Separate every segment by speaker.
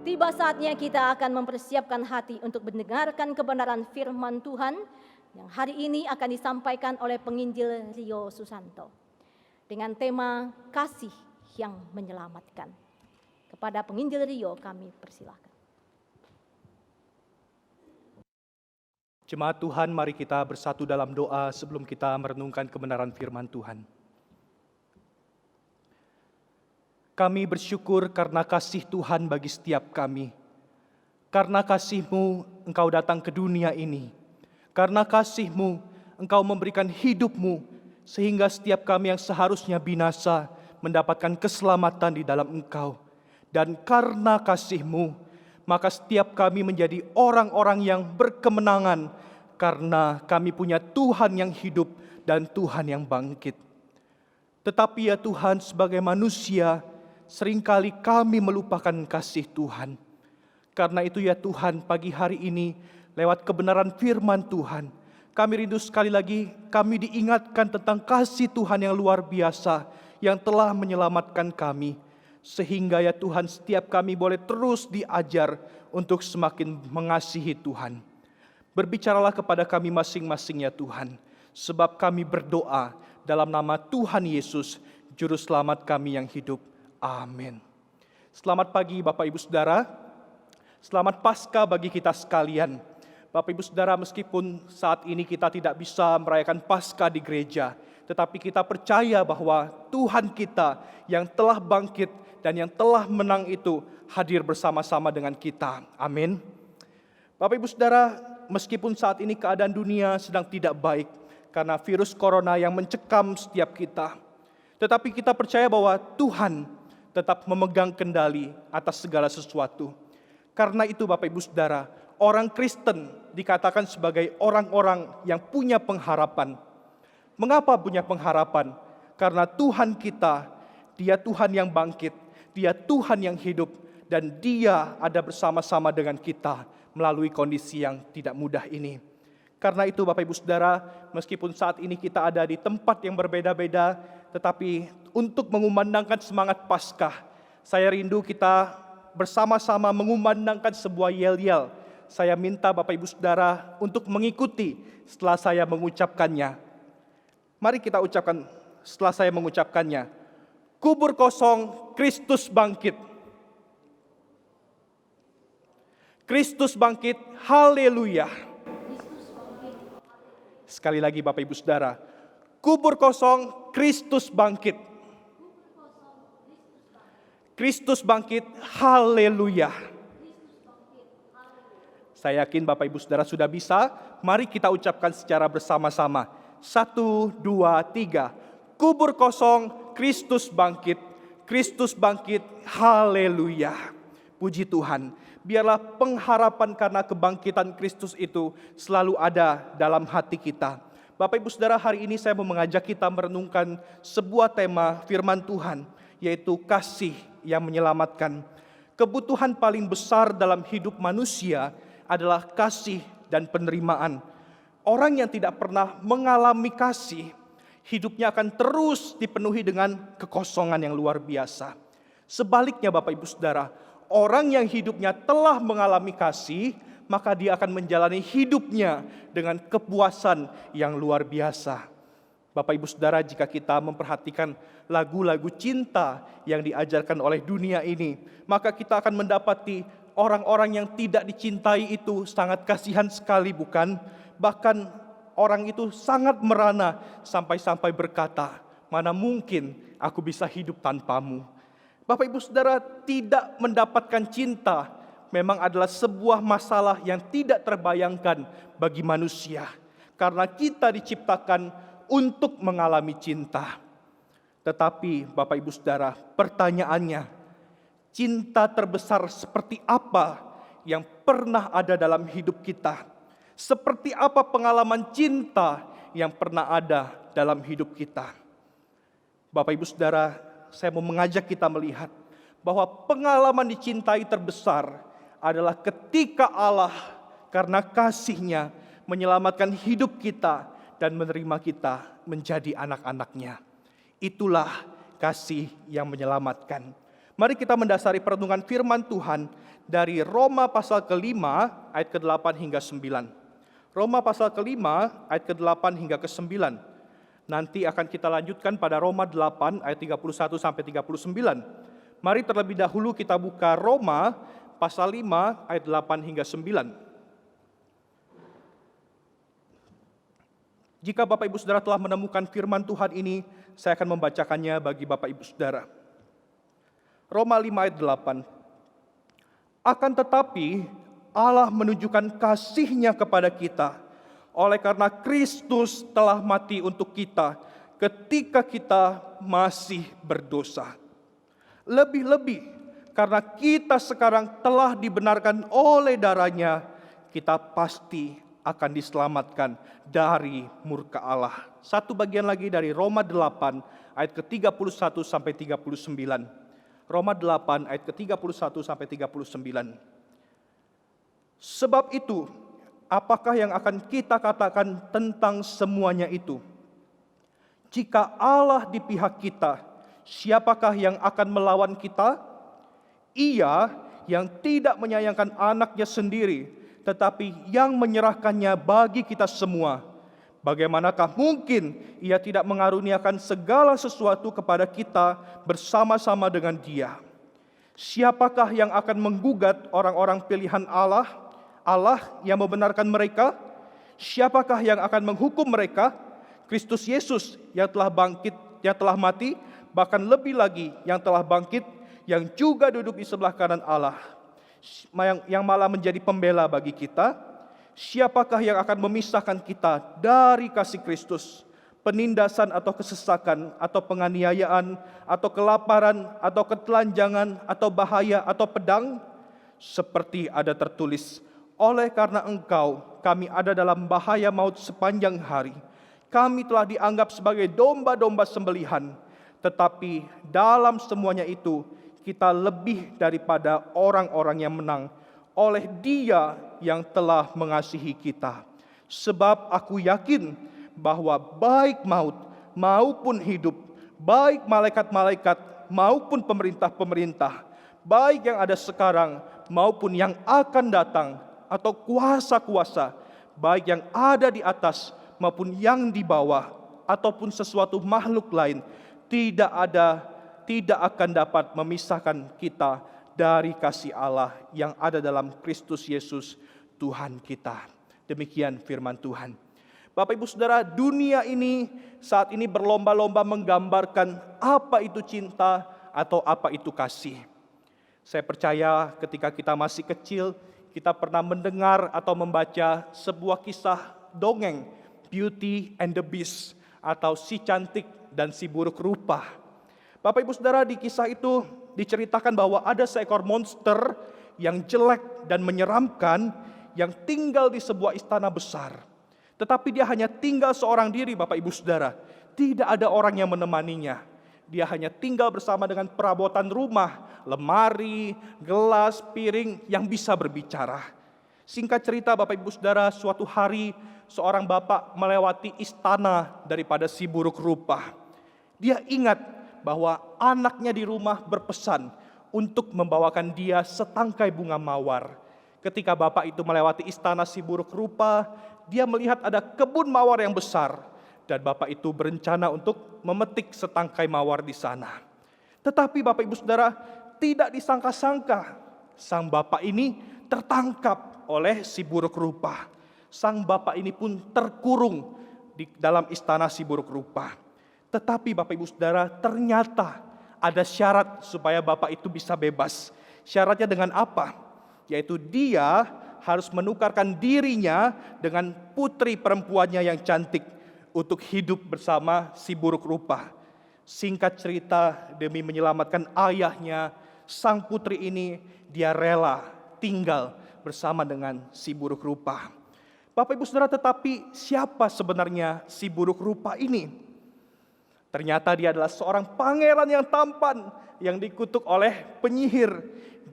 Speaker 1: Tiba saatnya kita akan mempersiapkan hati untuk mendengarkan kebenaran firman Tuhan yang hari ini akan disampaikan oleh penginjil Rio Susanto dengan tema kasih yang menyelamatkan. Kepada penginjil Rio kami persilahkan.
Speaker 2: Jemaat Tuhan, mari kita bersatu dalam doa sebelum kita merenungkan kebenaran firman Tuhan. Kami bersyukur karena kasih Tuhan bagi setiap kami. Karena kasih-Mu, Engkau datang ke dunia ini. Karena kasih-Mu, Engkau memberikan hidup-Mu, sehingga setiap kami yang seharusnya binasa mendapatkan keselamatan di dalam Engkau. Dan karena kasih-Mu, maka setiap kami menjadi orang-orang yang berkemenangan, karena kami punya Tuhan yang hidup dan Tuhan yang bangkit. Tetapi ya Tuhan, sebagai manusia, seringkali kami melupakan kasih Tuhan. Karena itu ya Tuhan, pagi hari ini lewat kebenaran firman Tuhan, kami rindu sekali lagi kami diingatkan tentang kasih Tuhan yang luar biasa yang telah menyelamatkan kami. Sehingga ya Tuhan, setiap kami boleh terus diajar untuk semakin mengasihi Tuhan. Berbicaralah kepada kami masing-masing ya Tuhan, sebab kami berdoa dalam nama Tuhan Yesus, Juru Selamat kami yang hidup. Amin. Selamat pagi Bapak Ibu Saudara. Selamat Paskah bagi kita sekalian. Bapak Ibu Saudara, meskipun saat ini kita tidak bisa merayakan Paskah di gereja, tetapi kita percaya bahwa Tuhan kita yang telah bangkit dan yang telah menang itu hadir bersama-sama dengan kita. Amin. Bapak Ibu Saudara, meskipun saat ini keadaan dunia sedang tidak baik karena virus corona yang mencekam setiap kita, tetapi kita percaya bahwa Tuhan tetap memegang kendali atas segala sesuatu. Karena itu Bapak Ibu Saudara, orang Kristen dikatakan sebagai orang-orang yang punya pengharapan. Mengapa punya pengharapan? Karena Tuhan kita, Dia Tuhan yang bangkit, Dia Tuhan yang hidup, dan Dia ada bersama-sama dengan kita melalui kondisi yang tidak mudah ini. Karena itu Bapak Ibu Saudara, meskipun saat ini kita ada di tempat yang berbeda-beda, tetapi untuk mengumandangkan semangat Paskah, saya rindu kita bersama-sama mengumandangkan sebuah yel-yel. Saya minta Bapak Ibu Saudara untuk mengikuti setelah saya mengucapkannya. Mari kita ucapkan setelah saya mengucapkannya. Kubur kosong, Kristus bangkit. Kristus bangkit, haleluya. Sekali lagi Bapak Ibu Saudara, kubur kosong, Kristus bangkit. Kristus bangkit, haleluya. Saya yakin Bapak Ibu Saudara sudah bisa. Mari kita ucapkan secara bersama-sama. 1, 2, 3. Kubur kosong, Kristus bangkit. Kristus bangkit, haleluya. Puji Tuhan. Biarlah pengharapan karena kebangkitan Kristus itu selalu ada dalam hati kita. Bapak Ibu Saudara, hari ini saya mau mengajak kita merenungkan sebuah tema firman Tuhan, yaitu kasih yang menyelamatkan. Kebutuhan paling besar dalam hidup manusia adalah kasih dan penerimaan. Orang yang tidak pernah mengalami kasih, hidupnya akan terus dipenuhi dengan kekosongan yang luar biasa. Sebaliknya Bapak Ibu Saudara, orang yang hidupnya telah mengalami kasih, maka dia akan menjalani hidupnya dengan kepuasan yang luar biasa. Bapak Ibu Saudara, jika kita memperhatikan lagu-lagu cinta yang diajarkan oleh dunia ini, maka kita akan mendapati orang-orang yang tidak dicintai itu sangat kasihan sekali, bukan? Bahkan orang itu sangat merana sampai-sampai berkata, mana mungkin aku bisa hidup tanpamu. Bapak Ibu Saudara, tidak mendapatkan cinta memang adalah sebuah masalah yang tidak terbayangkan bagi manusia. Karena kita diciptakan untuk mengalami cinta. Tetapi Bapak Ibu Saudara, pertanyaannya, cinta terbesar seperti apa yang pernah ada dalam hidup kita? Seperti apa pengalaman cinta yang pernah ada dalam hidup kita? Bapak Ibu Saudara, saya mau mengajak kita melihat bahwa pengalaman dicintai terbesar adalah ketika Allah karena kasih-Nya menyelamatkan hidup kita dan menerima kita menjadi anak-anak-Nya. Itulah kasih yang menyelamatkan. Mari kita mendasari perenungan firman Tuhan dari Roma pasal ke-5 ayat ke-8 hingga 9. Roma pasal ke-5 ayat ke-8 hingga ke-9. Nanti akan kita lanjutkan pada Roma 8 ayat 31 sampai 39. Mari terlebih dahulu kita buka Roma pasal 5 ayat 8 hingga 9. Jika Bapak Ibu Saudara telah menemukan firman Tuhan ini, saya akan membacakannya bagi Bapak Ibu Saudara. Roma 5 ayat 8. Akan tetapi Allah menunjukkan kasih-Nya kepada kita, oleh karena Kristus telah mati untuk kita ketika kita masih berdosa. Lebih-lebih karena kita sekarang telah dibenarkan oleh darah-Nya, kita pasti akan diselamatkan dari murka Allah. Satu bagian lagi dari Roma 8 ayat ke-31 sampai 39. Roma 8 ayat ke-31 sampai 39. Sebab itu, apakah yang akan kita katakan tentang semuanya itu? Jika Allah di pihak kita, siapakah yang akan melawan kita? Ia yang tidak menyayangkan anaknya sendiri, tetapi yang menyerahkannya bagi kita semua. Bagaimanakah mungkin Ia tidak mengaruniakan segala sesuatu kepada kita bersama-sama dengan Dia? Siapakah yang akan menggugat orang-orang pilihan Allah? Allah yang membenarkan mereka? Siapakah yang akan menghukum mereka? Kristus Yesus yang telah bangkit, yang telah mati, bahkan lebih lagi yang telah bangkit, yang juga duduk di sebelah kanan Allah, yang malah menjadi pembela bagi kita. Siapakah yang akan memisahkan kita dari kasih Kristus? Penindasan atau kesesakan, atau penganiayaan, atau kelaparan, atau ketelanjangan, atau bahaya, atau pedang? Seperti ada tertulis, oleh karena Engkau, kami ada dalam bahaya maut sepanjang hari. Kami telah dianggap sebagai domba-domba sembelihan. Tetapi dalam semuanya itu, kita lebih daripada orang-orang yang menang oleh Dia yang telah mengasihi kita. Sebab aku yakin bahwa baik maut maupun hidup, baik malaikat-malaikat maupun pemerintah-pemerintah, baik yang ada sekarang maupun yang akan datang, atau kuasa-kuasa, baik yang ada di atas maupun yang di bawah, ataupun sesuatu makhluk lain, tidak akan dapat memisahkan kita dari kasih Allah yang ada dalam Kristus Yesus Tuhan kita. Demikian firman Tuhan. Bapak Ibu Saudara, dunia ini saat ini berlomba-lomba menggambarkan apa itu cinta atau apa itu kasih. Saya percaya ketika kita masih kecil, kita pernah mendengar atau membaca sebuah kisah dongeng, Beauty and the Beast, atau si cantik dan si buruk rupa. Bapak Ibu Saudara, di kisah itu diceritakan bahwa ada seekor monster yang jelek dan menyeramkan yang tinggal di sebuah istana besar. Tetapi dia hanya tinggal seorang diri, Bapak Ibu Saudara. Tidak ada orang yang menemaninya. Dia hanya tinggal bersama dengan perabotan rumah, lemari, gelas, piring yang bisa berbicara. Singkat cerita Bapak Ibu Saudara, suatu hari seorang bapak melewati istana daripada si buruk rupa. Dia ingat bahwa anaknya di rumah berpesan untuk membawakan dia setangkai bunga mawar. Ketika bapak itu melewati istana si buruk rupa, dia melihat ada kebun mawar yang besar, dan bapak itu berencana untuk memetik setangkai mawar di sana. Tetapi Bapak Ibu Saudara, tidak disangka-sangka sang bapak ini tertangkap oleh si buruk rupa. Sang bapak ini pun terkurung di dalam istana si buruk rupa. Tetapi Bapak Ibu Saudara, ternyata ada syarat supaya bapak itu bisa bebas. Syaratnya dengan apa? Yaitu dia harus menukarkan dirinya dengan putri perempuannya yang cantik untuk hidup bersama si buruk rupa. Singkat cerita, demi menyelamatkan ayahnya, sang putri ini dia rela tinggal bersama dengan si buruk rupa. Bapak Ibu Saudara, tetapi siapa sebenarnya si buruk rupa ini? Ternyata dia adalah seorang pangeran yang tampan yang dikutuk oleh penyihir.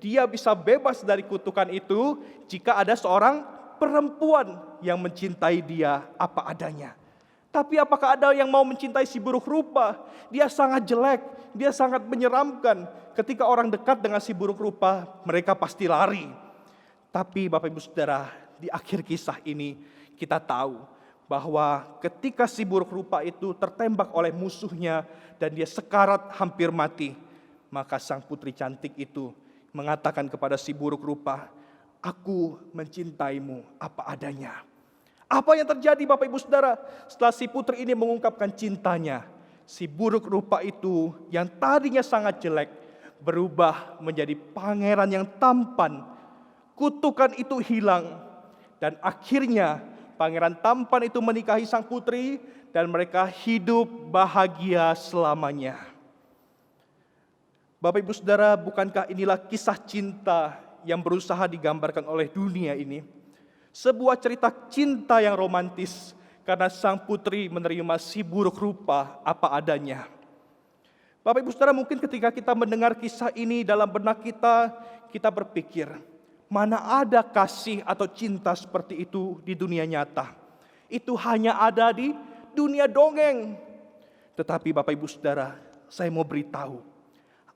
Speaker 2: Dia bisa bebas dari kutukan itu jika ada seorang perempuan yang mencintai dia apa adanya. Tapi apakah ada yang mau mencintai si buruk rupa? Dia sangat jelek, dia sangat menyeramkan. Ketika orang dekat dengan si buruk rupa, mereka pasti lari. Tapi Bapak Ibu Saudara, di akhir kisah ini kita tahu bahwa ketika si buruk rupa itu tertembak oleh musuhnya dan dia sekarat hampir mati, maka sang putri cantik itu mengatakan kepada si buruk rupa, "Aku mencintaimu apa adanya." Apa yang terjadi Bapak Ibu Saudara? Setelah si putri ini mengungkapkan cintanya, si buruk rupa itu yang tadinya sangat jelek berubah menjadi pangeran yang tampan. Kutukan itu hilang dan akhirnya pangeran tampan itu menikahi sang putri dan mereka hidup bahagia selamanya. Bapak Ibu Saudara, bukankah inilah kisah cinta yang berusaha digambarkan oleh dunia ini? Sebuah cerita cinta yang romantis karena sang putri menerima si buruk rupa apa adanya. Bapak Ibu Saudara, mungkin ketika kita mendengar kisah ini dalam benak kita berpikir, mana ada kasih atau cinta seperti itu di dunia nyata? Itu hanya ada di dunia dongeng. Tetapi Bapak Ibu Saudara, saya mau beritahu,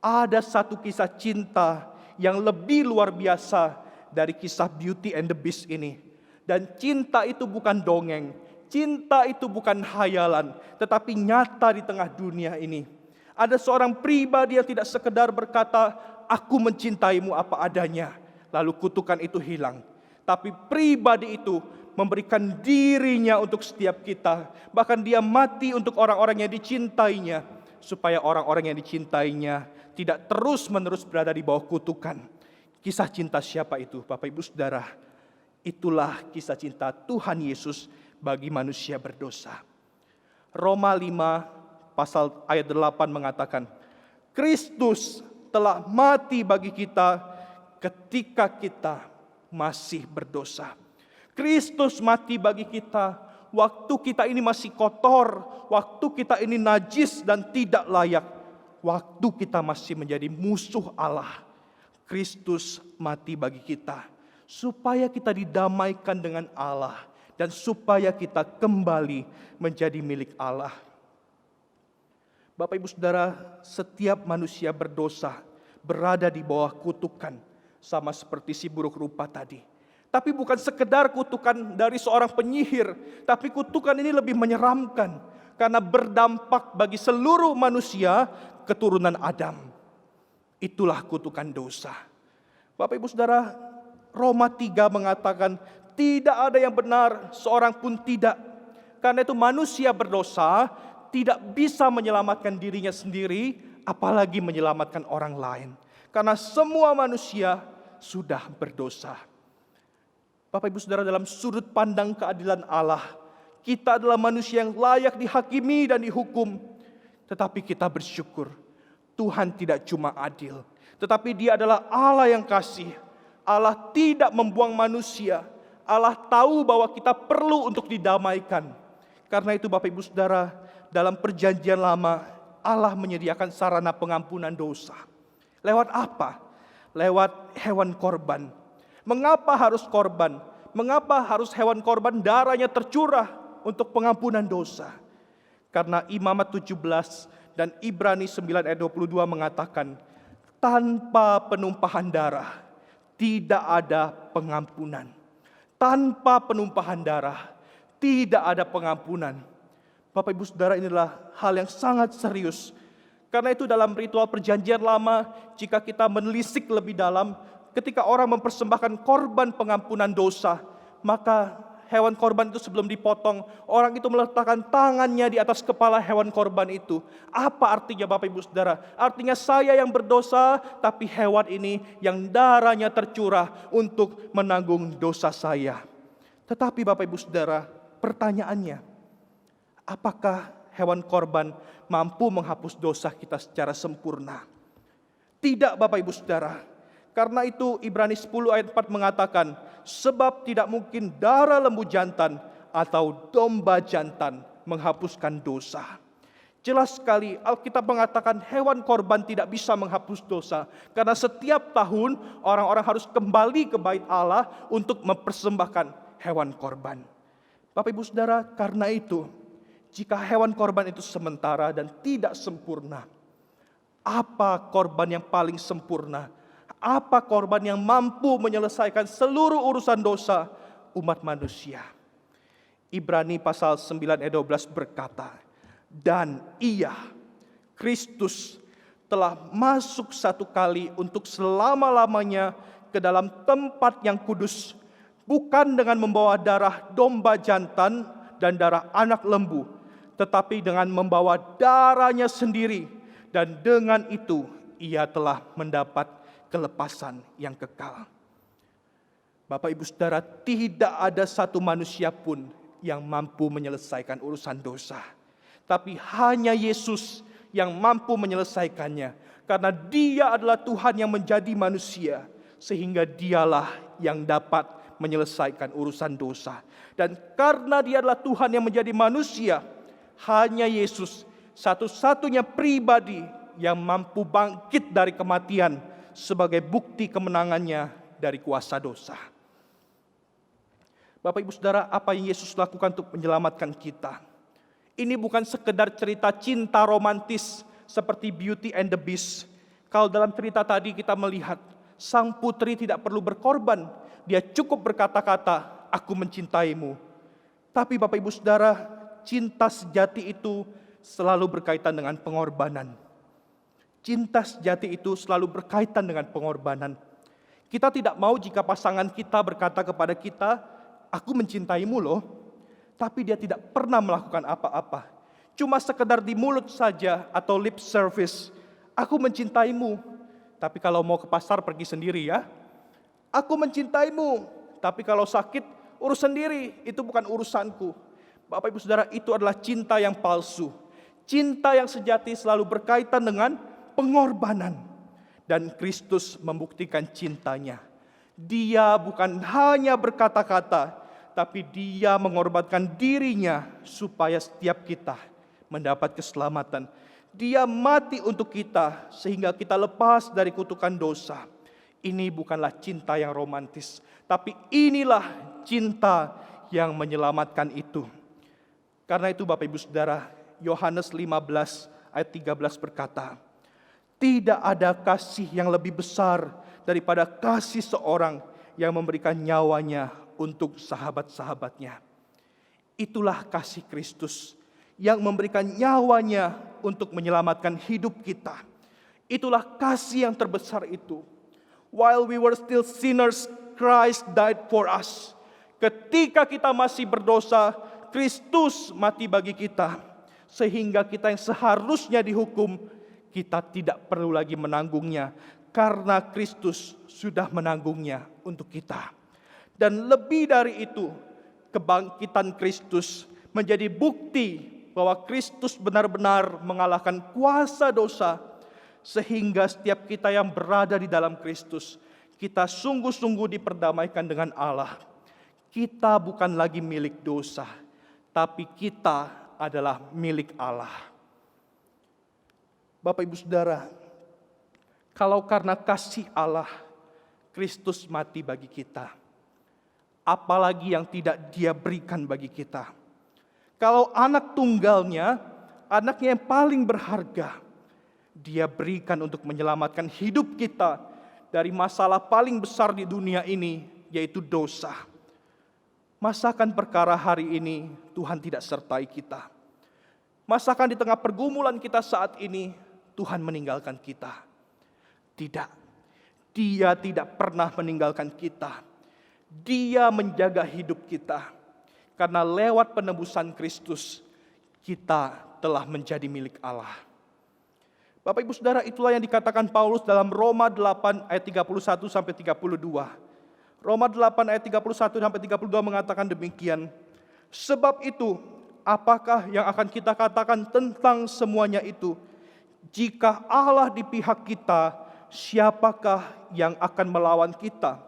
Speaker 2: ada satu kisah cinta yang lebih luar biasa dari kisah Beauty and the Beast ini. Dan cinta itu bukan dongeng, cinta itu bukan hayalan, tetapi nyata di tengah dunia ini. Ada seorang pribadi yang tidak sekedar berkata, "Aku mencintaimu apa adanya," lalu kutukan itu hilang. Tapi pribadi itu memberikan dirinya untuk setiap kita. Bahkan dia mati untuk orang-orang yang dicintainya, supaya orang-orang yang dicintainya tidak terus-menerus berada di bawah kutukan. Kisah cinta siapa itu, Bapak Ibu Saudara? Itulah kisah cinta Tuhan Yesus bagi manusia berdosa. Roma 5 pasal ayat 8 mengatakan, Kristus telah mati bagi kita ketika kita masih berdosa. Kristus mati bagi kita waktu kita ini masih kotor, waktu kita ini najis dan tidak layak, waktu kita masih menjadi musuh Allah. Kristus mati bagi kita supaya kita didamaikan dengan Allah dan supaya kita kembali menjadi milik Allah. Bapak Ibu Saudara, setiap manusia berdosa berada di bawah kutukan, sama seperti si buruk rupa tadi. Tapi bukan sekedar kutukan dari seorang penyihir, tapi kutukan ini lebih menyeramkan karena berdampak bagi seluruh manusia keturunan Adam. Itulah kutukan dosa. Bapak Ibu Saudara, Roma 3 mengatakan tidak ada yang benar, seorang pun tidak. Karena itu manusia berdosa tidak bisa menyelamatkan dirinya sendiri, apalagi menyelamatkan orang lain. Karena semua manusia sudah berdosa. Bapak Ibu Saudara, dalam sudut pandang keadilan Allah, kita adalah manusia yang layak dihakimi dan dihukum. Tetapi kita bersyukur, Tuhan tidak cuma adil, tetapi Dia adalah Allah yang kasih. Allah tidak membuang manusia. Allah tahu bahwa kita perlu untuk didamaikan. Karena itu Bapak Ibu Saudara, dalam perjanjian lama, Allah menyediakan sarana pengampunan dosa. Lewat apa? Lewat hewan korban. Mengapa harus korban? Mengapa harus hewan korban darahnya tercurah untuk pengampunan dosa? Karena Imamat 17 dan Ibrani 9 ayat 22 mengatakan, tanpa penumpahan darah tidak ada pengampunan. Tanpa penumpahan darah tidak ada pengampunan. Bapak Ibu Saudara, inilah hal yang sangat serius. Karena itu dalam ritual perjanjian lama, jika kita menelisik lebih dalam, ketika orang mempersembahkan korban pengampunan dosa, maka hewan korban itu sebelum dipotong, orang itu meletakkan tangannya di atas kepala hewan korban itu. Apa artinya Bapak Ibu Saudara? Artinya saya yang berdosa, tapi hewan ini yang darahnya tercurah untuk menanggung dosa saya. Tetapi Bapak Ibu Saudara, pertanyaannya, apakah hewan korban mampu menghapus dosa kita secara sempurna? Tidak Bapak Ibu Saudara. Karena itu Ibrani 10 ayat 4 mengatakan, sebab tidak mungkin darah lembu jantan atau domba jantan menghapuskan dosa. Jelas sekali Alkitab mengatakan hewan korban tidak bisa menghapus dosa. Karena setiap tahun orang-orang harus kembali ke bait Allah untuk mempersembahkan hewan korban. Bapak Ibu Saudara, karena itu jika hewan korban itu sementara dan tidak sempurna, apa korban yang paling sempurna? Apa korban yang mampu menyelesaikan seluruh urusan dosa umat manusia? Ibrani pasal 9 ayat 12 berkata, dan Ia, Kristus, telah masuk satu kali untuk selama-lamanya ke dalam tempat yang kudus, bukan dengan membawa darah domba jantan dan darah anak lembu, tetapi dengan membawa darahnya sendiri, dan dengan itu Ia telah mendapat kelepasan yang kekal. Bapak Ibu Saudara, tidak ada satu manusia pun yang mampu menyelesaikan urusan dosa, tapi hanya Yesus yang mampu menyelesaikannya, karena Dia adalah Tuhan yang menjadi manusia, sehingga Dialah yang dapat menyelesaikan urusan dosa. Dan karena Dia adalah Tuhan yang menjadi manusia, hanya Yesus satu-satunya pribadi yang mampu bangkit dari kematian sebagai bukti kemenangannya dari kuasa dosa. Bapak Ibu Saudara, apa yang Yesus lakukan untuk menyelamatkan kita? Ini bukan sekedar cerita cinta romantis seperti Beauty and the Beast. Kalau dalam cerita tadi kita melihat sang putri tidak perlu berkorban, dia cukup berkata-kata, aku mencintaimu. Tapi Bapak Ibu Saudara, cinta sejati itu selalu berkaitan dengan pengorbanan. Cinta sejati itu selalu berkaitan dengan pengorbanan. Kita tidak mau jika pasangan kita berkata kepada kita, aku mencintaimu loh. Tapi dia tidak pernah melakukan apa-apa. Cuma sekedar di mulut saja atau lip service. Aku mencintaimu. Tapi kalau mau ke pasar pergi sendiri ya. Aku mencintaimu. Tapi kalau sakit urus sendiri. Itu bukan urusanku. Bapak Ibu Saudara, itu adalah cinta yang palsu. Cinta yang sejati selalu berkaitan dengan pengorbanan. Dan Kristus membuktikan cintanya. Dia bukan hanya berkata-kata, tapi Dia mengorbankan dirinya supaya setiap kita mendapat keselamatan. Dia mati untuk kita sehingga kita lepas dari kutukan dosa. Ini bukanlah cinta yang romantis, tapi inilah cinta yang menyelamatkan itu. Karena itu Bapak Ibu Saudara, Yohanes 15 ayat 13 berkata, tidak ada kasih yang lebih besar daripada kasih seorang yang memberikan nyawanya untuk sahabat-sahabatnya. Itulah kasih Kristus yang memberikan nyawanya untuk menyelamatkan hidup kita. Itulah kasih yang terbesar itu. While we were still sinners, Christ died for us. Ketika kita masih berdosa, Kristus mati bagi kita. Sehingga kita yang seharusnya dihukum, kita tidak perlu lagi menanggungnya. Karena Kristus sudah menanggungnya untuk kita. Dan lebih dari itu, kebangkitan Kristus menjadi bukti bahwa Kristus benar-benar mengalahkan kuasa dosa. Sehingga setiap kita yang berada di dalam Kristus, kita sungguh-sungguh diperdamaikan dengan Allah. Kita bukan lagi milik dosa, tapi kita adalah milik Allah. Bapak Ibu Saudara, kalau karena kasih Allah, Kristus mati bagi kita, apalagi yang tidak Dia berikan bagi kita. Kalau anak tunggalnya, anaknya yang paling berharga, Dia berikan untuk menyelamatkan hidup kita dari masalah paling besar di dunia ini, yaitu dosa. Masakan perkara hari ini Tuhan tidak sertai kita? Masakan di tengah pergumulan kita saat ini Tuhan meninggalkan kita? Tidak. Dia tidak pernah meninggalkan kita. Dia menjaga hidup kita. Karena lewat penebusan Kristus, kita telah menjadi milik Allah. Bapak Ibu Saudara, itulah yang dikatakan Paulus dalam Roma 8 ayat 31 sampai 32. Roma 8 ayat 31 sampai 32 mengatakan demikian. Sebab itu, apakah yang akan kita katakan tentang semuanya itu? Jika Allah di pihak kita, siapakah yang akan melawan kita?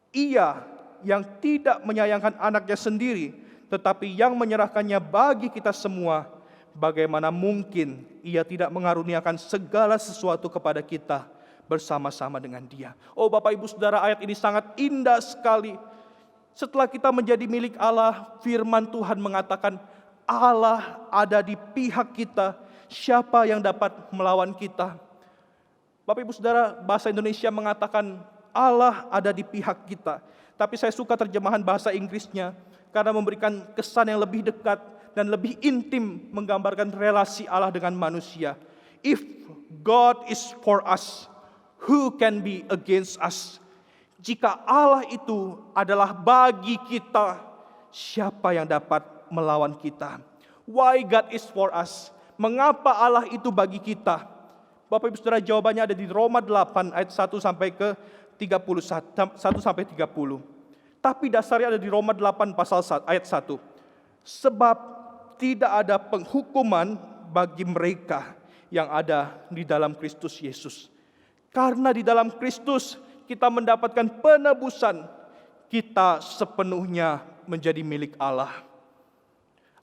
Speaker 2: Ia yang tidak menyayangkan anaknya sendiri, tetapi yang menyerahkannya bagi kita semua, bagaimana mungkin Ia tidak mengaruniakan segala sesuatu kepada kita bersama-sama dengan Dia? Oh Bapak Ibu Saudara, ayat ini sangat indah sekali. Setelah kita menjadi milik Allah, firman Tuhan mengatakan, Allah ada di pihak kita, siapa yang dapat melawan kita? Bapak Ibu Saudara, bahasa Indonesia mengatakan Allah ada di pihak kita. Tapi saya suka terjemahan bahasa Inggrisnya karena memberikan kesan yang lebih dekat dan lebih intim menggambarkan relasi Allah dengan manusia. If God is for us, who can be against us? Jika Allah itu adalah bagi kita, siapa yang dapat melawan kita? Why God is for us? Mengapa Allah itu bagi kita? Bapak Ibu Saudara, jawabannya ada di Roma 8 ayat 1 sampai ke 1 sampai 30. Tapi dasarnya ada di Roma 8 pasal ayat 1. Sebab tidak ada penghukuman bagi mereka yang ada di dalam Kristus Yesus. Karena di dalam Kristus kita mendapatkan penebusan, kita sepenuhnya menjadi milik Allah.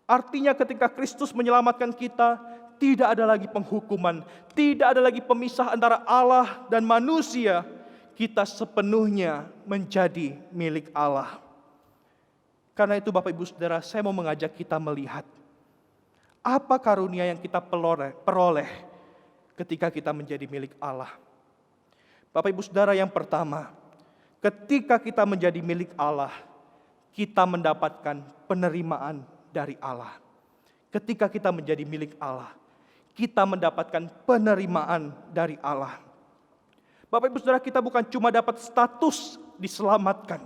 Speaker 2: Artinya ketika Kristus menyelamatkan kita, tidak ada lagi penghukuman, tidak ada lagi pemisah antara Allah dan manusia. Kita sepenuhnya menjadi milik Allah. Karena itu Bapak Ibu Saudara, saya mau mengajak kita melihat apa karunia yang kita peroleh ketika kita menjadi milik Allah. Bapak Ibu Saudara, yang pertama, ketika kita menjadi milik Allah, kita mendapatkan penerimaan dari Allah. Ketika kita menjadi milik Allah, kita mendapatkan penerimaan dari Allah. Bapak Ibu Saudara, kita bukan cuma dapat status diselamatkan,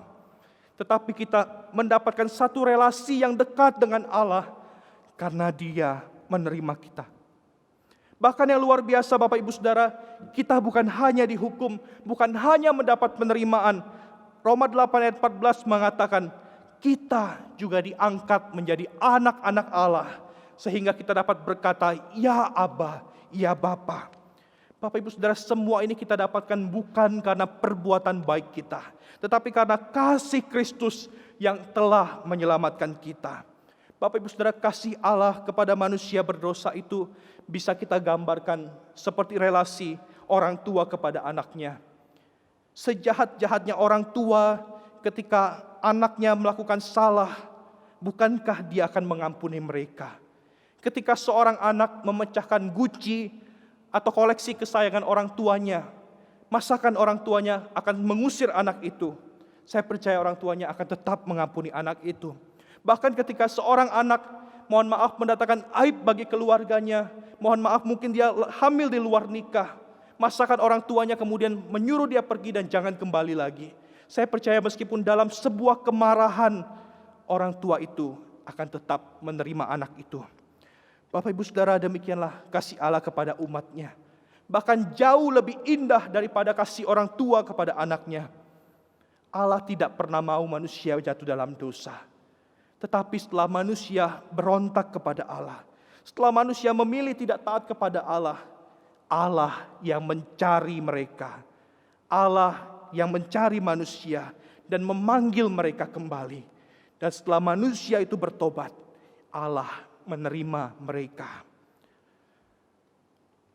Speaker 2: tetapi kita mendapatkan satu relasi yang dekat dengan Allah karena Dia menerima kita. Bahkan yang luar biasa Bapak Ibu Saudara, kita bukan hanya dihukum, bukan hanya mendapat penerimaan. Roma 8 ayat 14 mengatakan, kita juga diangkat menjadi anak-anak Allah, sehingga kita dapat berkata, ya Aba, ya Bapa. Bapak Ibu Saudara, semua ini kita dapatkan bukan karena perbuatan baik kita, tetapi karena kasih Kristus yang telah menyelamatkan kita. Bapak Ibu Saudara, kasih Allah kepada manusia berdosa itu bisa kita gambarkan seperti relasi orang tua kepada anaknya. Sejahat-jahatnya orang tua ketika anaknya melakukan salah, bukankah dia akan mengampuni mereka? Ketika seorang anak memecahkan guci atau koleksi kesayangan orang tuanya, masakan orang tuanya akan mengusir anak itu? Saya percaya orang tuanya akan tetap mengampuni anak itu. Bahkan ketika seorang anak, mohon maaf, mendatangkan aib bagi keluarganya, mohon maaf mungkin dia hamil di luar nikah, masakan orang tuanya kemudian menyuruh dia pergi dan jangan kembali lagi. Saya percaya meskipun dalam sebuah kemarahan, orang tua itu akan tetap menerima anak itu. Bapak Ibu Saudara, demikianlah kasih Allah kepada umatnya. Bahkan jauh lebih indah daripada kasih orang tua kepada anaknya. Allah tidak pernah mau manusia jatuh dalam dosa. Tetapi setelah manusia berontak kepada Allah, setelah manusia memilih tidak taat kepada Allah, Allah yang mencari mereka. Allah yang mencari manusia dan memanggil mereka kembali. Dan setelah manusia itu bertobat, Allah menerima mereka.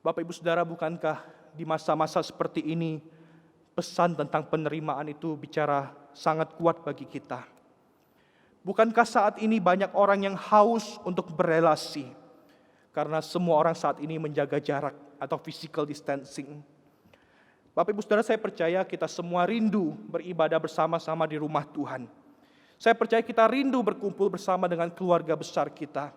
Speaker 2: Bapak Ibu Saudara, bukankah di masa-masa seperti ini pesan tentang penerimaan itu bicara sangat kuat bagi kita? Bukankah saat ini banyak orang yang haus untuk berelasi? Karena semua orang saat ini menjaga jarak atau physical distancing. Bapak Ibu Saudara, saya percaya kita semua rindu beribadah bersama-sama di rumah Tuhan. Saya percaya kita rindu berkumpul bersama dengan keluarga besar kita.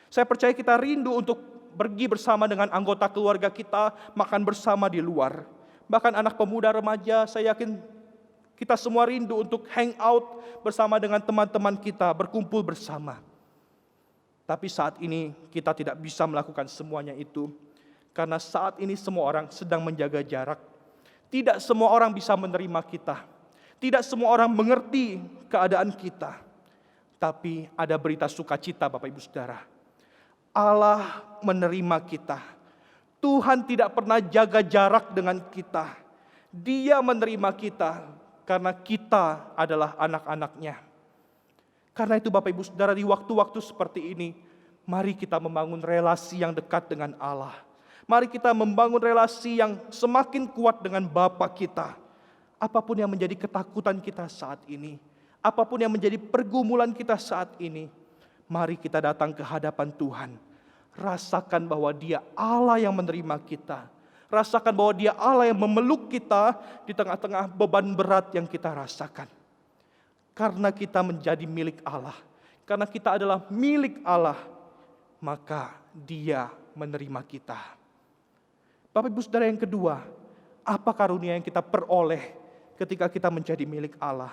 Speaker 2: Saya percaya kita rindu untuk pergi bersama dengan anggota keluarga kita, makan bersama di luar. Bahkan anak pemuda remaja, saya yakin kita semua rindu untuk hang out bersama dengan teman-teman kita, berkumpul bersama. Tapi saat ini kita tidak bisa melakukan semuanya itu, karena saat ini semua orang sedang menjaga jarak. Tidak semua orang bisa menerima kita. Tidak semua orang mengerti keadaan kita. Tapi ada berita sukacita Bapak Ibu Saudara. Allah menerima kita. Tuhan tidak pernah jaga jarak dengan kita. Dia menerima kita karena kita adalah anak-anak-Nya. Karena itu Bapak Ibu Saudara, di waktu-waktu seperti ini, mari kita membangun relasi yang dekat dengan Allah. Mari kita membangun relasi yang semakin kuat dengan Bapa kita. Apapun yang menjadi ketakutan kita saat ini, apapun yang menjadi pergumulan kita saat ini, Mari kita datang ke hadapan Tuhan. Rasakan bahwa Dia Allah yang menerima kita. Rasakan bahwa Dia Allah yang memeluk kita di tengah-tengah beban berat yang kita rasakan. Karena kita menjadi milik Allah. Karena kita adalah milik Allah, maka Dia menerima kita. Bapak Ibu Saudara, yang kedua, apa karunia yang kita peroleh ketika kita menjadi milik Allah?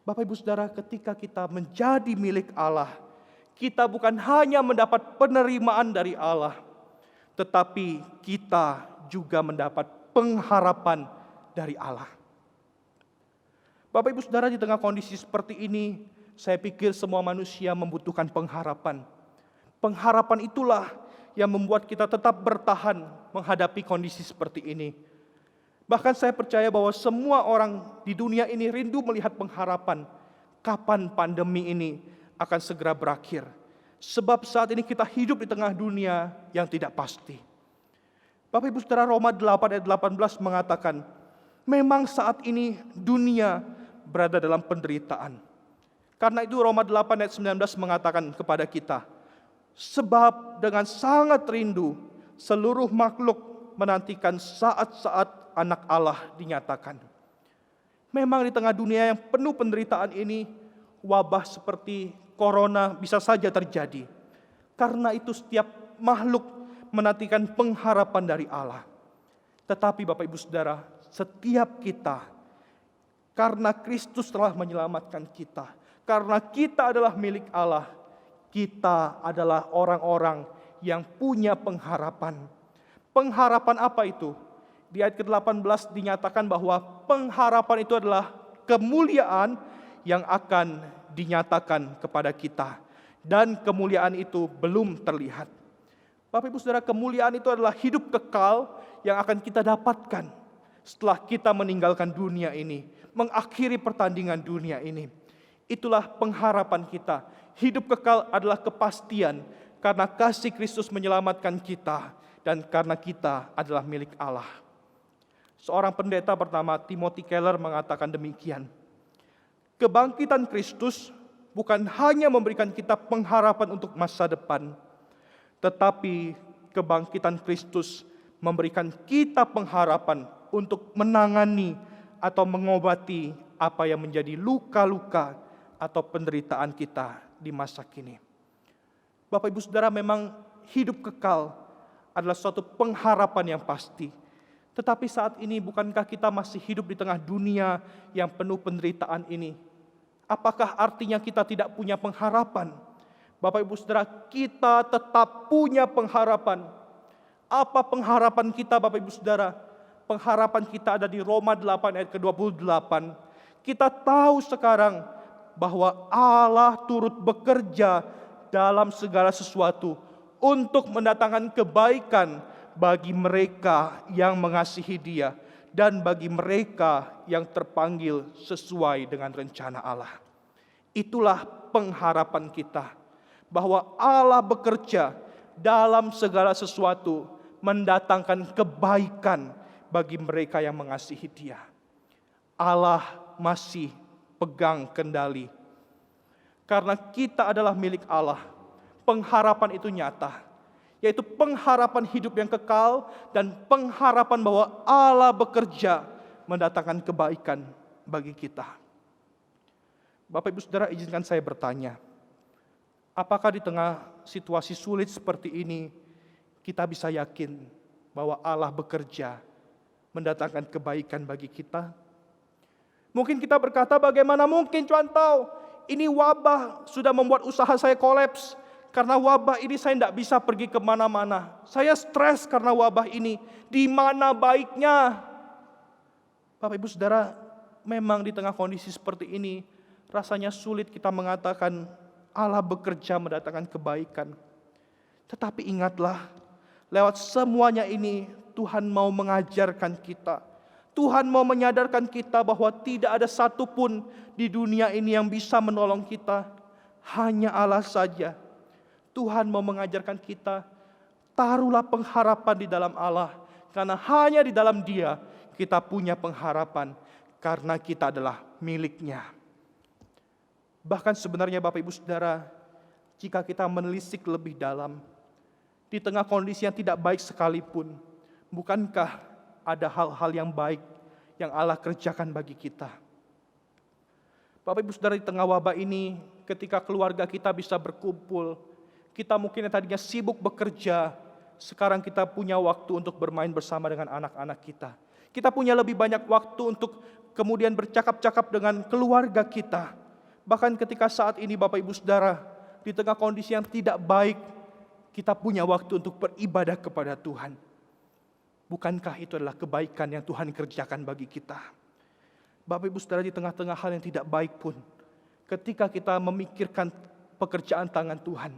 Speaker 2: Bapak Ibu Saudara, ketika kita menjadi milik Allah, kita bukan hanya mendapat penerimaan dari Allah, tetapi kita juga mendapat pengharapan dari Allah. Bapak Ibu Saudara, di tengah kondisi seperti ini, saya pikir semua manusia membutuhkan pengharapan. Pengharapan itulah yang membuat kita tetap bertahan menghadapi kondisi seperti ini. Bahkan saya percaya bahwa semua orang di dunia ini rindu melihat pengharapan. Kapan pandemi ini akan segera berakhir. Sebab saat ini kita hidup di tengah dunia yang tidak pasti. Bapak Ibu Saudara, Roma 8 ayat 18 mengatakan, memang saat ini dunia berada dalam penderitaan. Karena itu Roma 8 ayat 19 mengatakan kepada kita, sebab dengan sangat rindu seluruh makhluk menantikan saat-saat anak Allah dinyatakan. Memang di tengah dunia yang penuh penderitaan ini, wabah seperti corona bisa saja terjadi. Karena itu setiap makhluk menantikan pengharapan dari Allah. Tetapi Bapak Ibu Saudara, setiap kita, karena Kristus telah menyelamatkan kita, karena kita adalah milik Allah, kita adalah orang-orang yang punya pengharapan. Pengharapan apa itu? Di ayat ke-18 dinyatakan bahwa pengharapan itu adalah kemuliaan yang akan dinyatakan kepada kita. Dan kemuliaan itu belum terlihat. Bapak Ibu Saudara, kemuliaan itu adalah hidup kekal yang akan kita dapatkan setelah kita meninggalkan dunia ini, mengakhiri pertandingan dunia ini. Itulah pengharapan kita. Hidup kekal adalah kepastian karena kasih Kristus menyelamatkan kita dan karena kita adalah milik Allah. Seorang pendeta pertama, Timothy Keller, mengatakan demikian. Kebangkitan Kristus bukan hanya memberikan kita pengharapan untuk masa depan, tetapi kebangkitan Kristus memberikan kita pengharapan untuk menangani atau mengobati apa yang menjadi luka-luka atau penderitaan kita di masa kini. Bapak Ibu Saudara, memang hidup kekal adalah suatu pengharapan yang pasti. Tetapi saat ini bukankah kita masih hidup di tengah dunia yang penuh penderitaan ini? Apakah artinya kita tidak punya pengharapan? Bapak Ibu Saudara, kita tetap punya pengharapan. Apa pengharapan kita Bapak Ibu Saudara? Pengharapan kita ada di Roma 8 ayat ke-28. Kita tahu sekarang bahwa Allah turut bekerja dalam segala sesuatu untuk mendatangkan kebaikan bagi mereka yang mengasihi Dia dan bagi mereka yang terpanggil sesuai dengan rencana Allah. Itulah pengharapan kita, bahwa Allah bekerja dalam segala sesuatu mendatangkan kebaikan bagi mereka yang mengasihi Dia. Allah masih pegang kendali. Karena kita adalah milik Allah, pengharapan itu nyata, yaitu pengharapan hidup yang kekal dan pengharapan bahwa Allah bekerja mendatangkan kebaikan bagi kita. Bapak Ibu Saudara, izinkan saya bertanya, apakah di tengah situasi sulit seperti ini kita bisa yakin bahwa Allah bekerja mendatangkan kebaikan bagi kita? Mungkin kita berkata, bagaimana mungkin Tuhan tahu, ini wabah sudah membuat usaha saya kolaps. Karena wabah ini saya tidak bisa pergi kemana-mana. Saya stres karena wabah ini. Di mana baiknya? Bapak Ibu Saudara, memang di tengah kondisi seperti ini, rasanya sulit kita mengatakan Allah bekerja mendatangkan kebaikan. Tetapi ingatlah, lewat semuanya ini Tuhan mau mengajarkan kita. Tuhan mau menyadarkan kita bahwa tidak ada satupun di dunia ini yang bisa menolong kita. Hanya Allah saja. Tuhan mau mengajarkan kita, taruhlah pengharapan di dalam Allah. Karena hanya di dalam Dia kita punya pengharapan. Karena kita adalah miliknya. Bahkan sebenarnya Bapak Ibu Saudara, jika kita menelisik lebih dalam, di tengah kondisi yang tidak baik sekalipun, bukankah ada hal-hal yang baik yang Allah kerjakan bagi kita? Bapak Ibu Saudara, di tengah wabah ini, ketika keluarga kita bisa berkumpul, kita mungkin yang tadinya sibuk bekerja, sekarang kita punya waktu untuk bermain bersama dengan anak-anak kita. Kita punya lebih banyak waktu untuk kemudian bercakap-cakap dengan keluarga kita. Bahkan ketika saat ini Bapak Ibu Saudara, di tengah kondisi yang tidak baik, kita punya waktu untuk beribadah kepada Tuhan. Bukankah itu adalah kebaikan yang Tuhan kerjakan bagi kita? Bapak Ibu Saudara, di tengah-tengah hal yang tidak baik pun, ketika kita memikirkan pekerjaan tangan Tuhan,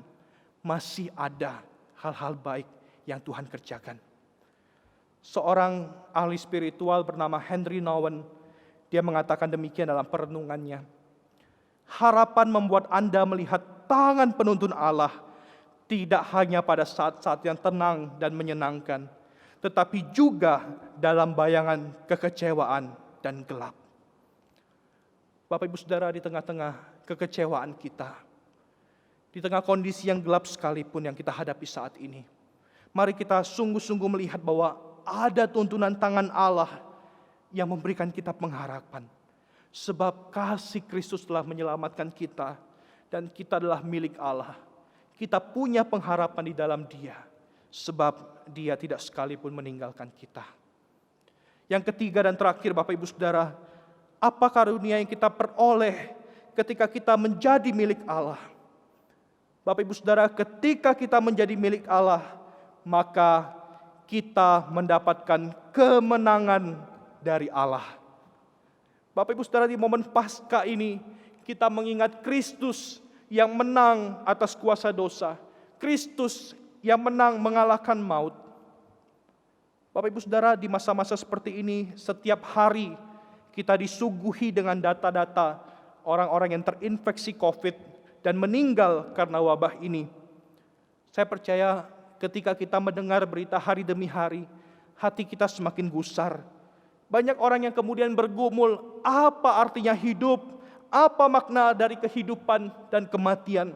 Speaker 2: masih ada hal-hal baik yang Tuhan kerjakan. Seorang ahli spiritual bernama Henry Nouwen, dia mengatakan demikian dalam perenungannya. Harapan membuat Anda melihat tangan penuntun Allah tidak hanya pada saat-saat yang tenang dan menyenangkan, tetapi juga dalam bayangan kekecewaan dan gelap. Bapak Ibu Saudara, di tengah-tengah kekecewaan kita, di tengah kondisi yang gelap sekalipun yang kita hadapi saat ini, mari kita sungguh-sungguh melihat bahwa ada tuntunan tangan Allah yang memberikan kita pengharapan. Sebab kasih Kristus telah menyelamatkan kita, dan kita adalah milik Allah. Kita punya pengharapan di dalam Dia, sebab Dia tidak sekalipun meninggalkan kita. Yang ketiga dan terakhir Bapak Ibu Saudara, apa karunia yang kita peroleh ketika kita menjadi milik Allah? Bapak Ibu Saudara, ketika kita menjadi milik Allah, maka kita mendapatkan kemenangan dari Allah. Bapak Ibu Saudara, di momen Paskah ini kita mengingat Kristus yang menang atas kuasa dosa, Kristus yang menang mengalahkan maut. Bapak Ibu Saudara, di masa-masa seperti ini, setiap hari kita disuguhi dengan data-data orang-orang yang terinfeksi COVID dan meninggal karena wabah ini. Saya percaya ketika kita mendengar berita hari demi hari, hati kita semakin gusar. Banyak orang yang kemudian bergumul, apa artinya hidup? Apa makna dari kehidupan dan kematian?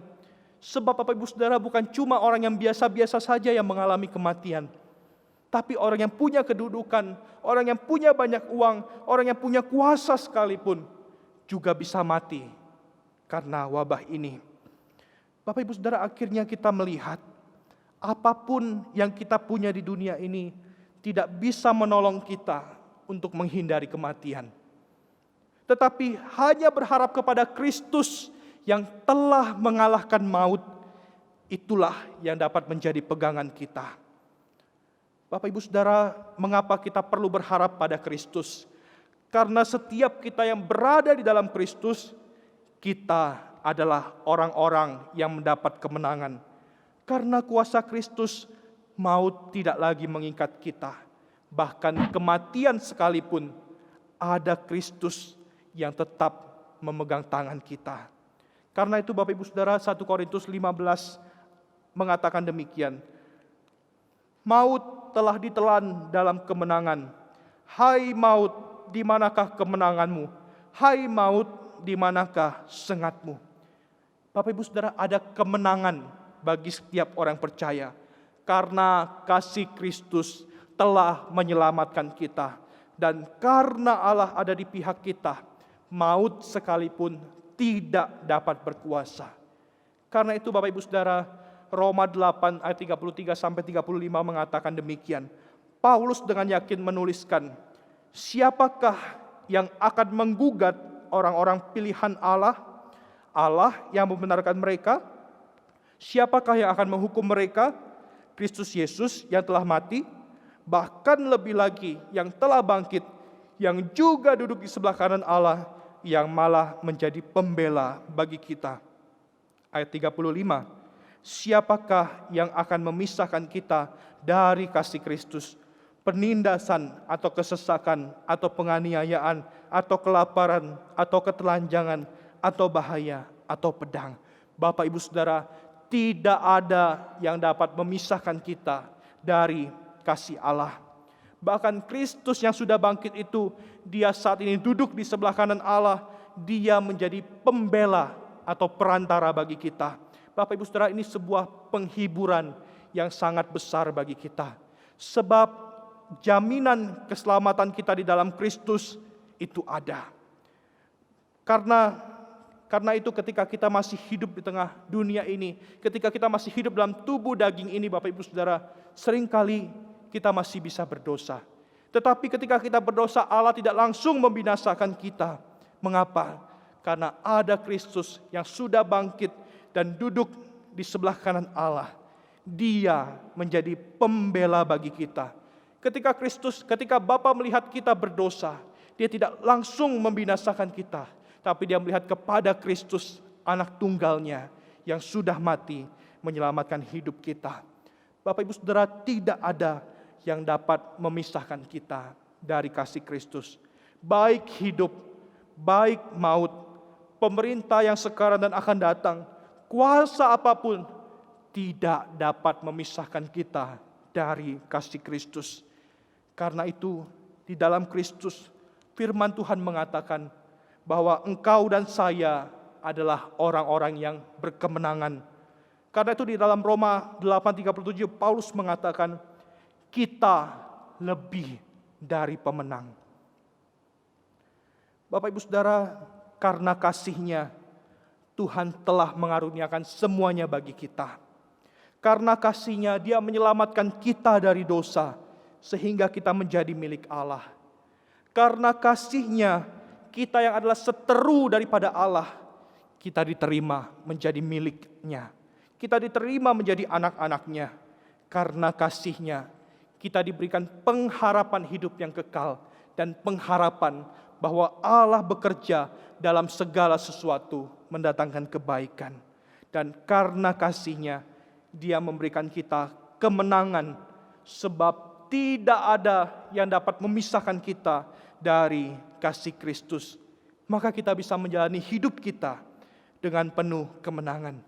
Speaker 2: Sebab Bapak Ibu Saudara, bukan cuma orang yang biasa-biasa saja yang mengalami kematian, tapi orang yang punya kedudukan, orang yang punya banyak uang, orang yang punya kuasa sekalipun juga bisa mati karena wabah ini. Bapak Ibu Saudara, akhirnya kita melihat apapun yang kita punya di dunia ini tidak bisa menolong kita untuk menghindari kematian. Tetapi hanya berharap kepada Kristus yang telah mengalahkan maut, itulah yang dapat menjadi pegangan kita. Bapak Ibu Saudara, mengapa kita perlu berharap pada Kristus? Karena setiap kita yang berada di dalam Kristus, kita adalah orang-orang yang mendapat kemenangan. Karena kuasa Kristus, maut tidak lagi mengikat kita. Bahkan kematian sekalipun, ada Kristus yang tetap memegang tangan kita. Karena itu Bapak Ibu Saudara, 1 Korintus 15 mengatakan demikian. Maut telah ditelan dalam kemenangan. Hai maut, di manakah kemenanganmu? Hai maut, di manakah sengatmu? Bapak Ibu Saudara, ada kemenangan bagi setiap orang percaya. Karena kasih Kristus telah menyelamatkan kita. Dan karena Allah ada di pihak kita, maut sekalipun tidak dapat berkuasa. Karena itu Bapak Ibu Saudara, Roma 8 ayat 33 sampai 35 mengatakan demikian. Paulus dengan yakin menuliskan, siapakah yang akan menggugat orang-orang pilihan Allah? Allah yang membenarkan mereka. Siapakah yang akan menghukum mereka? Kristus Yesus yang telah mati, bahkan lebih lagi yang telah bangkit, yang juga duduk di sebelah kanan Allah, yang malah menjadi pembela bagi kita. Ayat 35, siapakah yang akan memisahkan kita dari kasih Kristus? Penindasan atau kesesakan atau penganiayaan atau kelaparan atau ketelanjangan atau bahaya atau pedang. Bapak Ibu Saudara, tidak ada yang dapat memisahkan kita dari kasih Allah. Bahkan Kristus yang sudah bangkit itu, Dia saat ini duduk di sebelah kanan Allah. Dia menjadi pembela atau perantara bagi kita. Bapak Ibu Saudara, ini sebuah penghiburan yang sangat besar bagi kita. Sebab jaminan keselamatan kita di dalam Kristus itu ada. Karena itu ketika kita masih hidup di tengah dunia ini, ketika kita masih hidup dalam tubuh daging ini, Bapak Ibu Saudara, seringkali kita masih bisa berdosa. Tetapi ketika kita berdosa, Allah tidak langsung membinasakan kita. Mengapa? Karena ada Kristus yang sudah bangkit dan duduk di sebelah kanan Allah. Dia menjadi pembela bagi kita. Ketika Bapa melihat kita berdosa, Dia tidak langsung membinasakan kita, tapi Dia melihat kepada Kristus, anak tunggalnya yang sudah mati menyelamatkan hidup kita. Bapak Ibu Saudara, tidak ada yang dapat memisahkan kita dari kasih Kristus. Baik hidup, baik maut, pemerintah yang sekarang dan akan datang, kuasa apapun tidak dapat memisahkan kita dari kasih Kristus. Karena itu, di dalam Kristus, firman Tuhan mengatakan bahwa engkau dan saya adalah orang-orang yang berkemenangan. Karena itu di dalam Roma 8:37 Paulus mengatakan, kita lebih dari pemenang. Bapak Ibu Saudara, karena kasih-Nya Tuhan telah mengaruniakan semuanya bagi kita. Karena kasih-Nya Dia menyelamatkan kita dari dosa sehingga kita menjadi milik Allah. Karena kasih-Nya kita yang adalah seteru daripada Allah, kita diterima menjadi milik-Nya. Kita diterima menjadi anak-anak-Nya. Karena kasih-Nya kita diberikan pengharapan hidup yang kekal dan pengharapan bahwa Allah bekerja dalam segala sesuatu mendatangkan kebaikan. Dan karena kasih-Nya Dia memberikan kita kemenangan, sebab tidak ada yang dapat memisahkan kita dari kasih Kristus. Maka kita bisa menjalani hidup kita dengan penuh kemenangan.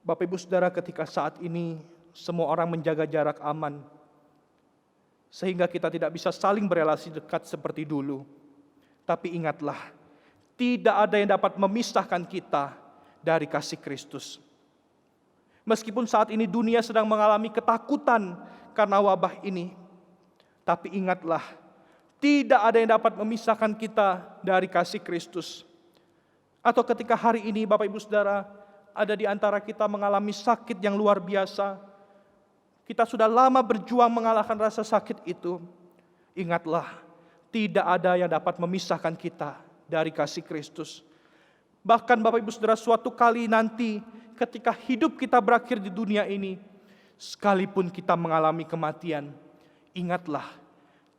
Speaker 2: Bapak Ibu Saudara, ketika saat ini semua orang menjaga jarak aman, sehingga kita tidak bisa saling berelasi dekat seperti dulu. Tapi ingatlah, tidak ada yang dapat memisahkan kita dari kasih Kristus. Meskipun saat ini dunia sedang mengalami ketakutan karena wabah ini, tapi ingatlah, tidak ada yang dapat memisahkan kita dari kasih Kristus. Atau ketika hari ini Bapak Ibu Saudara, ada di antara kita mengalami sakit yang luar biasa, kita sudah lama berjuang mengalahkan rasa sakit itu. Ingatlah, tidak ada yang dapat memisahkan kita dari kasih Kristus. Bahkan Bapak Ibu Saudara, suatu kali nanti ketika hidup kita berakhir di dunia ini, sekalipun kita mengalami kematian, ingatlah,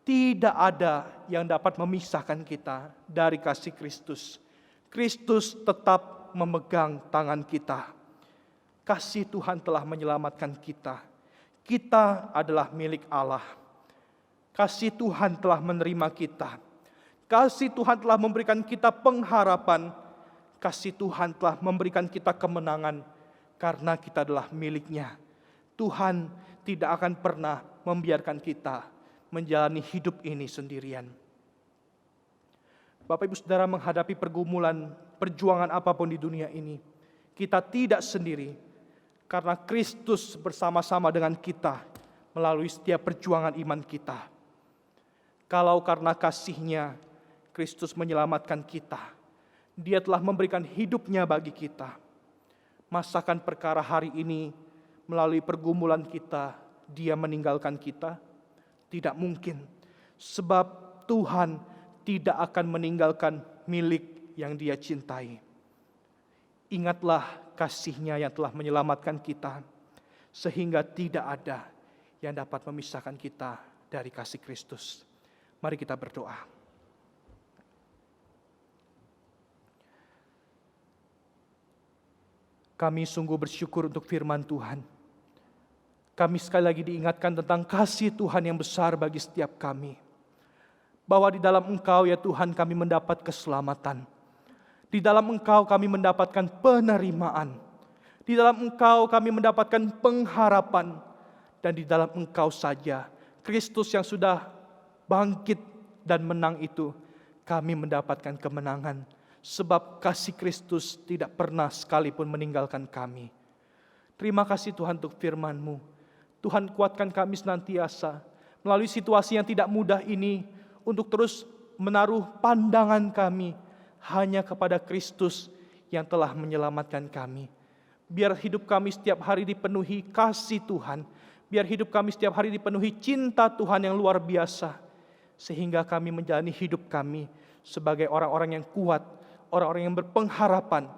Speaker 2: tidak ada yang dapat memisahkan kita dari kasih Kristus. Kristus tetap memegang tangan kita. Kasih Tuhan telah menyelamatkan kita. Kita adalah milik Allah. Kasih Tuhan telah menerima kita. Kasih Tuhan telah memberikan kita pengharapan. Kasih Tuhan telah memberikan kita kemenangan karena kita adalah milik-Nya. Tuhan tidak akan pernah membiarkan kita menjalani hidup ini sendirian. Bapak Ibu Saudara, menghadapi pergumulan, perjuangan apapun di dunia ini, kita tidak sendiri. Karena Kristus bersama-sama dengan kita melalui setiap perjuangan iman kita. Kalau karena kasih-Nya Kristus menyelamatkan kita, Dia telah memberikan hidup-Nya bagi kita. Masakan perkara hari ini melalui pergumulan kita, Dia meninggalkan kita? Tidak mungkin. Sebab Tuhan tidak akan meninggalkan milik yang Dia cintai. Ingatlah kasih-Nya yang telah menyelamatkan kita, sehingga tidak ada yang dapat memisahkan kita dari kasih Kristus. Mari kita berdoa. Kami sungguh bersyukur untuk firman Tuhan. Kami sekali lagi diingatkan tentang kasih Tuhan yang besar bagi setiap kami. Bahwa di dalam Engkau ya Tuhan kami mendapat keselamatan. Di dalam Engkau kami mendapatkan penerimaan. Di dalam Engkau kami mendapatkan pengharapan. Dan di dalam Engkau saja, Kristus yang sudah bangkit dan menang itu, kami mendapatkan kemenangan. sebab kasih Kristus tidak pernah sekalipun meninggalkan kami. Terima kasih Tuhan untuk firman-Mu. Tuhan kuatkan kami senantiasa melalui situasi yang tidak mudah ini untuk terus menaruh pandangan kami hanya kepada Kristus yang telah menyelamatkan kami. Biar hidup kami setiap hari dipenuhi kasih Tuhan. Biar hidup kami setiap hari dipenuhi cinta Tuhan yang luar biasa. Sehingga kami menjalani hidup kami sebagai orang-orang yang kuat, orang-orang yang berpengharapan.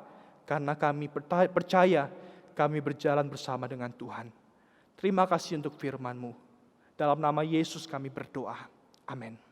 Speaker 2: Karena kami percaya kami berjalan bersama dengan Tuhan. Terima kasih untuk firman-Mu. Dalam nama Yesus kami berdoa. Amin.